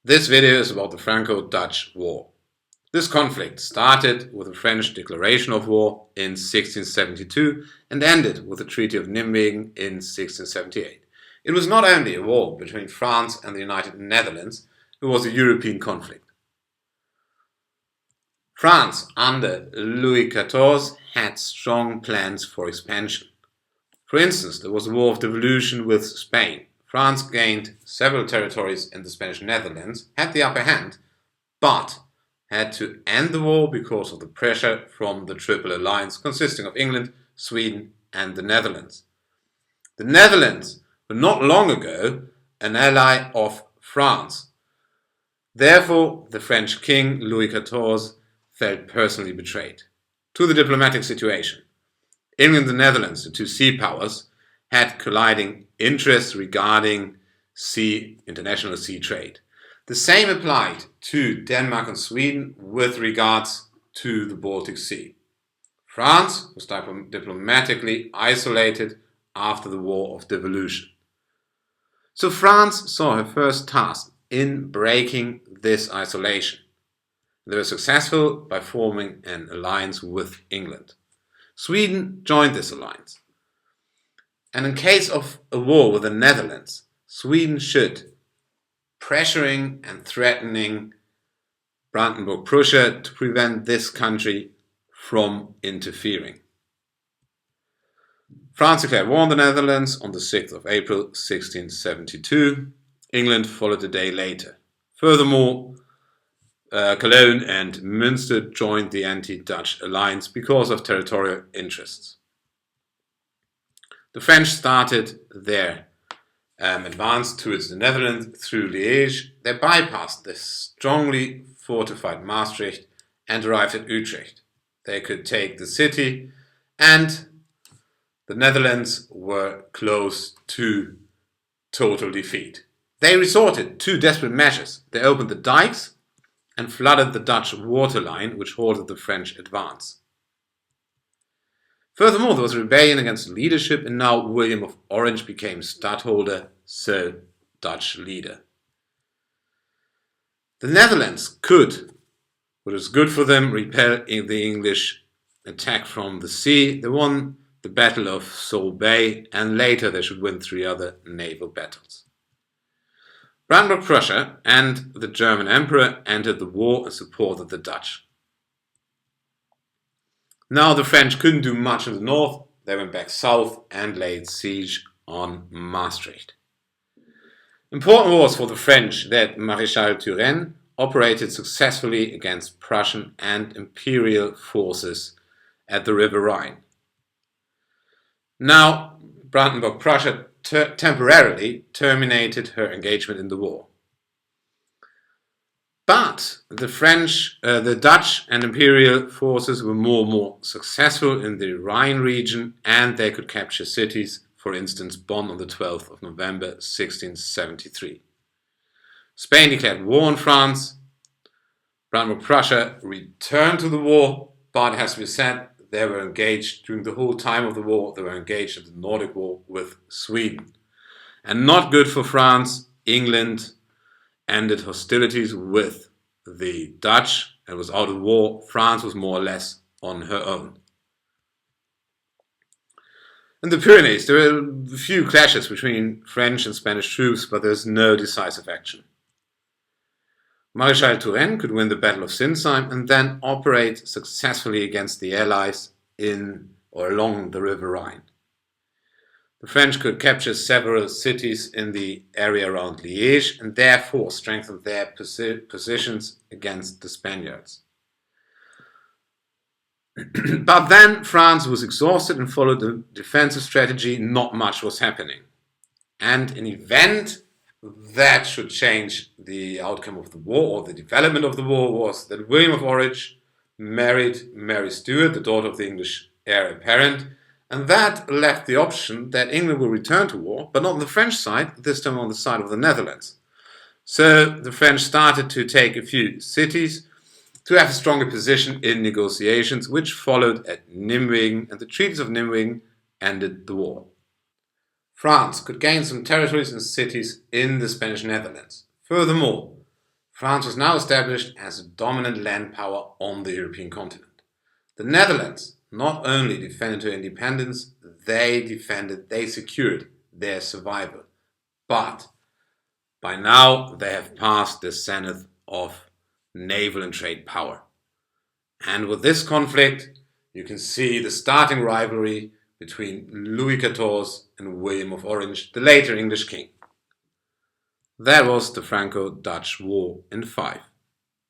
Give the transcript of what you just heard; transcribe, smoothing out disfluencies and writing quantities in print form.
This video is about the Franco-Dutch War. This conflict started with the French declaration of war in 1672 and ended with the Treaty of Nijmegen in 1678. It was not only a war between France and the United Netherlands, it was a European conflict. France, under Louis XIV, had strong plans for expansion. For instance, there was the War of Devolution with Spain. France gained several territories in the Spanish Netherlands, had the upper hand, but had to end the war because of the pressure from the Triple Alliance consisting of England, Sweden and the Netherlands. The Netherlands were not long ago an ally of France. Therefore, the French king, Louis XIV, felt personally betrayed. To the diplomatic situation. England and the Netherlands, the two sea powers, had colliding interests regarding international sea trade. The same applied to Denmark and Sweden with regards to the Baltic Sea. France was diplomatically isolated after the War of Devolution. So France saw her first task in breaking this isolation. They were successful by forming an alliance with England. Sweden joined this alliance. And in case of a war with the Netherlands, Sweden should, pressuring and threatening Brandenburg-Prussia to prevent this country from interfering. France declared war on the Netherlands on the 6th of April 1672. England followed a day later. Furthermore, Cologne and Münster joined the anti-Dutch alliance because of territorial interests. The French started their advance towards the Netherlands through Liège. They bypassed the strongly fortified Maastricht and arrived at Utrecht. They could take the city, and the Netherlands were close to total defeat. They resorted to desperate measures. They opened the dikes and flooded the Dutch waterline, which halted the French advance. Furthermore, there was a rebellion against leadership, and now William of Orange became stadtholder, so Dutch leader. The Netherlands could, what was good for them, repel the English attack from the sea. They won the Battle of Sol Bay, and later they should win 3 other naval battles. Brandenburg-Prussia and the German Emperor entered the war and supported the Dutch. Now the French couldn't do much in the north. They went back south and laid siege on Maastricht. Important was for the French that Maréchal Turenne operated successfully against Prussian and imperial forces at the River Rhine. Now Brandenburg-Prussia temporarily terminated her engagement in the war. But the Dutch and imperial forces were more and more successful in the Rhine region, and they could capture cities, for instance Bonn on the 12th of November 1673. Spain declared war on France. Brandenburg-Prussia returned to the war, but it has to be said, they were engaged during the whole time of the war. They were engaged in the Nordic War with Sweden. And not good for France. England ended hostilities with the Dutch and was out of war. France was more or less on her own. In the Pyrenees, there were a few clashes between French and Spanish troops, but there's no decisive action. Maréchal Turenne could win the Battle of Sinsheim and then operate successfully against the Allies in or along the River Rhine. The French could capture several cities in the area around Liège and therefore strengthen their positions against the Spaniards. But then France was exhausted and followed a defensive strategy. Not much was happening. And an event that should change the outcome of the war or the development of the war was that William of Orange married Mary Stuart, the daughter of the English heir apparent, and that left the option that England will return to war, but not on the French side, this time on the side of the Netherlands. So the French started to take a few cities to have a stronger position in negotiations, which followed at Nijmegen, and the treaties of Nijmegen ended the war. France could gain some territories and cities in the Spanish Netherlands. Furthermore, France was now established as a dominant land power on the European continent. The Netherlands not only defended her independence, they secured their survival. But by now they have passed the zenith of naval and trade power. And with this conflict, you can see the starting rivalry between Louis XIV and William of Orange, the later English king. That was the Franco-Dutch War in 5.